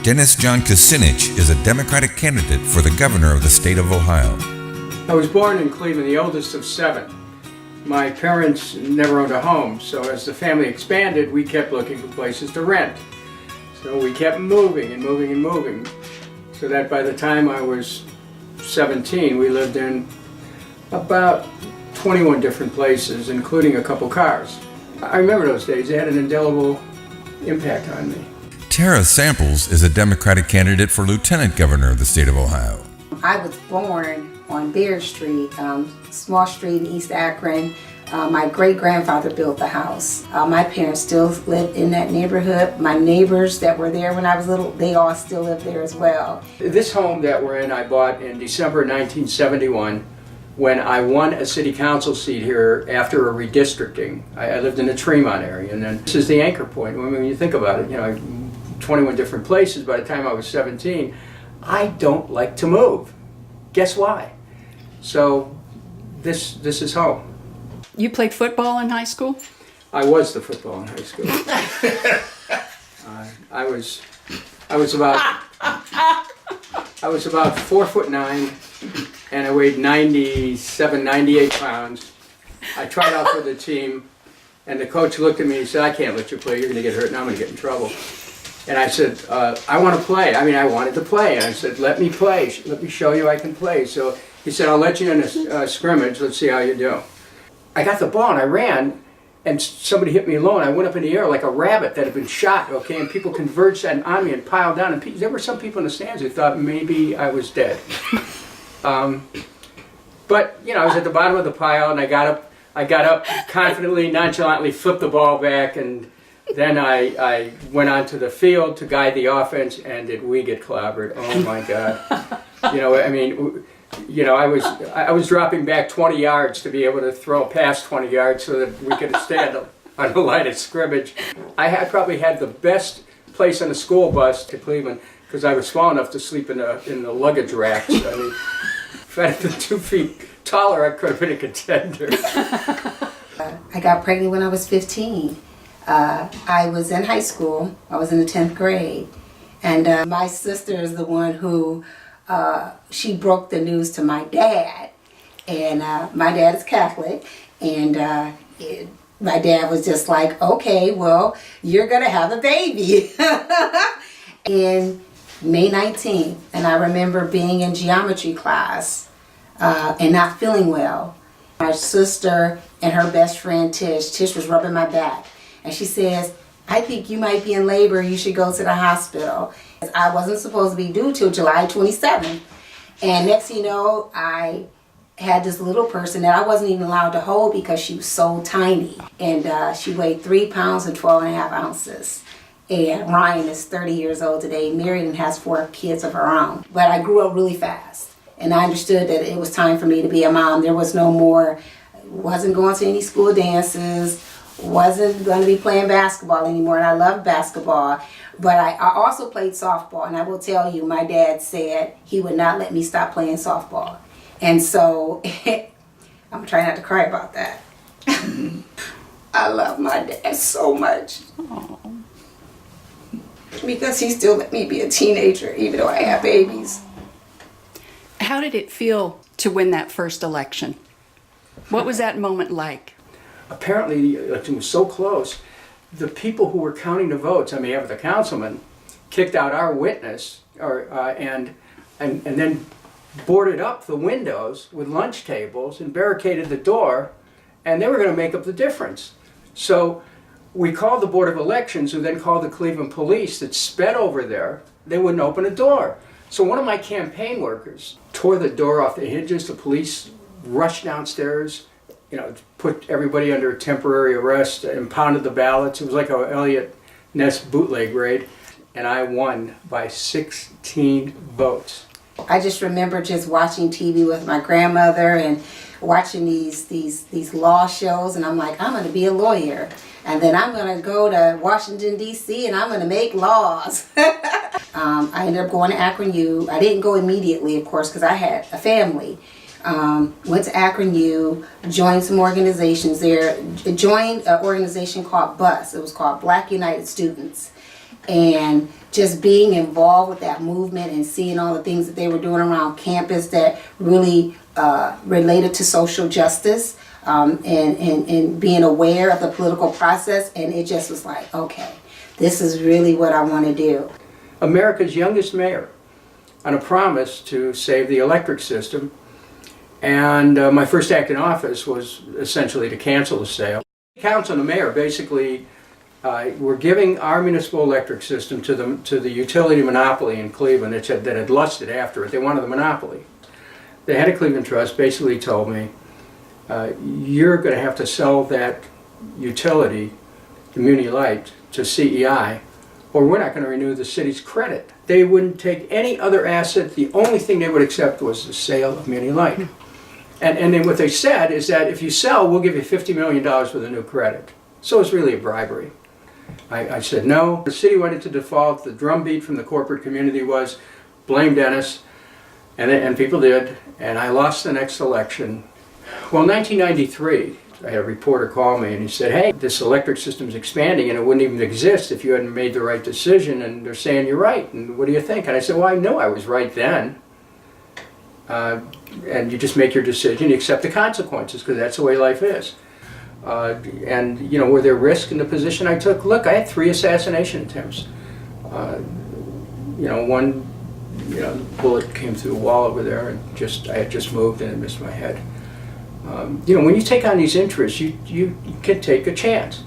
Dennis John Kucinich is a Democratic candidate for the governor of the state of Ohio. I was born in Cleveland, the oldest of 7. My parents never owned a home, so as the family expanded, we kept looking for places to rent. So we kept moving and moving and moving, so that by the time I was 17, we lived in about 21 different places, including a couple cars. I remember those days. They had an indelible impact on me. Tara Samples is a Democratic candidate for lieutenant governor of the state of Ohio. I was born on Beard Street, small street in East Akron. My great-grandfather built the house. My parents still live in that neighborhood. My neighbors that were there when I was little, they all still live there as well. This home that we're in, I bought in December 1971 when I won a city council seat here after a redistricting. I lived in the Tremont area, and then this is the anchor point. I mean, when you think about it, 21 different places by the time I was 17. I don't like to move. Guess why? So this is home. You played football in high school? I was the football in high school. I was about 4'9", and I weighed 97, 98 pounds. I tried out for the team, and the coach looked at me and said, "I can't let you play. You're going to get hurt, and I'm going to get in trouble." And I said, "I want to play." I mean, I wanted to play, and I said, "Let me play. Let me show you I can play." So he said, "I'll let you in a scrimmage. Let's see how you do." I got the ball and I ran, and somebody hit me low, and I went up in the air like a rabbit that had been shot, okay, and people converged on me and piled down, and there were some people in the stands who thought maybe I was dead. But, I was at the bottom of the pile, and I got up confidently, nonchalantly, flipped the ball back, and then I went onto the field to guide the offense, and did we get clobbered? Oh my God. I was dropping back 20 yards to be able to throw past 20 yards so that we could stand on the line of scrimmage. I probably had the best place on the school bus to Cleveland because I was small enough to sleep in the luggage racks. I mean, if I had been 2 feet taller, I could have been a contender. I got pregnant when I was 15. I was in high school. I was in the 10th grade. And my sister is the one who she broke the news to my dad, and my dad is Catholic, and my dad was just like, "Okay, well, you're gonna have a baby." In May 19th, and I remember being in geometry class and not feeling well. My sister and her best friend Tish was rubbing my back, and she says, "I think you might be in labor, you should go to the hospital." I wasn't supposed to be due till July 27th. And next thing you know, I had this little person that I wasn't even allowed to hold because she was so tiny. And she weighed 3 pounds and 12 and a half ounces. And Ryan is 30 years old today, married and has 4 kids of her own. But I grew up really fast. And I understood that it was time for me to be a mom. There was no more, wasn't going to any school dances, wasn't going to be playing basketball anymore, and I loved basketball. But I also played softball, and I will tell you, my dad said he would not let me stop playing softball. And so, I'm trying not to cry about that. I love my dad so much. Aww. Because he still let me be a teenager, even though I have babies. How did it feel to win that first election? What was that moment like? Apparently the election was so close, the people who were counting the votes on behalf of the councilman kicked out our witness, and then boarded up the windows with lunch tables and barricaded the door, and they were going to make up the difference. So we called the Board of Elections, who then called the Cleveland police that sped over there. They wouldn't open the door. So one of my campaign workers tore the door off the hinges. The police rushed downstairs, put everybody under temporary arrest, impounded the ballots. It was like a Elliot Ness bootleg raid, and I won by 16 votes. I just remember just watching TV with my grandmother and watching these law shows, and I'm like, I'm going to be a lawyer, and then I'm going to go to Washington, D.C., and I'm going to make laws. I ended up going to Akron U. I didn't go immediately, of course, because I had a family. Went to Akron U, joined some organizations there, joined an organization called BUS. It was called Black United Students. And just being involved with that movement and seeing all the things that they were doing around campus that really related to social justice, and being aware of the political process, and it just was like, okay, this is really what I want to do. America's youngest mayor, on a promise to save the electric system, and my first act in office was essentially to cancel the sale. The council and the mayor basically were giving our municipal electric system to the utility monopoly in Cleveland that had lusted after it. They wanted the monopoly. The head of Cleveland Trust basically told me, you're going to have to sell that utility, Community Light, to CEI, or we're not going to renew the city's credit. They wouldn't take any other asset. The only thing they would accept was the sale of Community Light. And then what they said is that if you sell, we'll give you $50 million with a new credit. So it's really a bribery. I said no. The city went into default. The drumbeat from the corporate community was blame Dennis, and people did, and I lost the next election. Well, in 1993, I had a reporter call me and he said, hey, this electric system's expanding and it wouldn't even exist if you hadn't made the right decision, and they're saying you're right, and what do you think? And I said, well, I know I was right then. And you just make your decision, you accept the consequences, because that's the way life is. And, you know, were there risks in the position I took? Look, I had 3 assassination attempts. You know, one, bullet came through the wall over there, and I had just moved and it missed my head. You know, when you take on these interests, you can take a chance.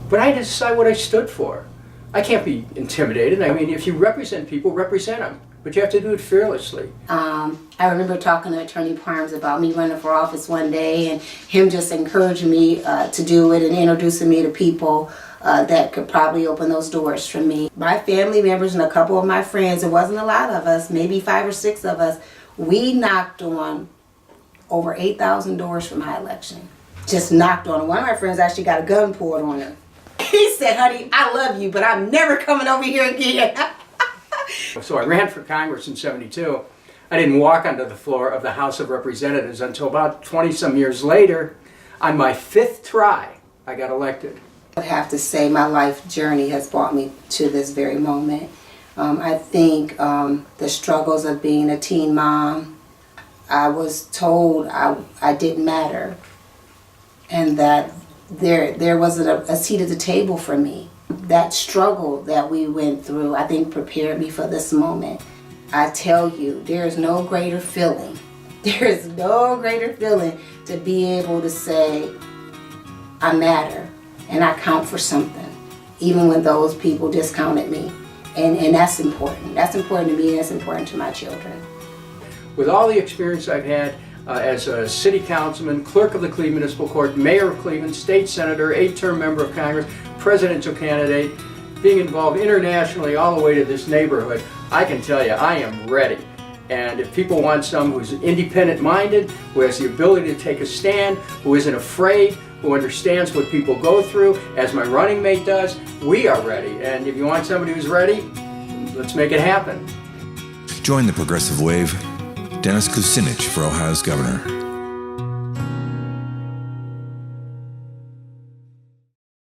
But I had to decide what I stood for. I can't be intimidated. I mean, if you represent people, represent them. But you have to do it fearlessly. I remember talking to Attorney Parms about me running for office one day, and him just encouraging me to do it and introducing me to people that could probably open those doors for me. My family members and a couple of my friends, it wasn't a lot of us, maybe 5 or 6 of us, we knocked on over 8,000 doors for my election. Just knocked on it. One of my friends actually got a gun pulled on him. He said, honey, I love you, but I'm never coming over here again. So I ran for Congress in '72. I didn't walk onto the floor of the House of Representatives until about 20-some years later. On my 5th try, I got elected. I have to say my life journey has brought me to this very moment. I think the struggles of being a teen mom, I was told I didn't matter, and that there wasn't a seat at the table for me. That struggle that we went through, I think, prepared me for this moment. I tell you, there is no greater feeling. There is no greater feeling to be able to say, I matter and I count for something, even when those people discounted me. And that's important. That's important to me, and that's important to my children. With all the experience I've had as a city councilman, clerk of the Cleveland Municipal Court, mayor of Cleveland, state senator, 8-term member of Congress, presidential candidate, being involved internationally all the way to this neighborhood, I can tell you, I am ready. And if people want someone who's independent-minded, who has the ability to take a stand, who isn't afraid, who understands what people go through, as my running mate does, we are ready. And if you want somebody who's ready, let's make it happen. Join the progressive wave. Dennis Kucinich for Ohio's governor.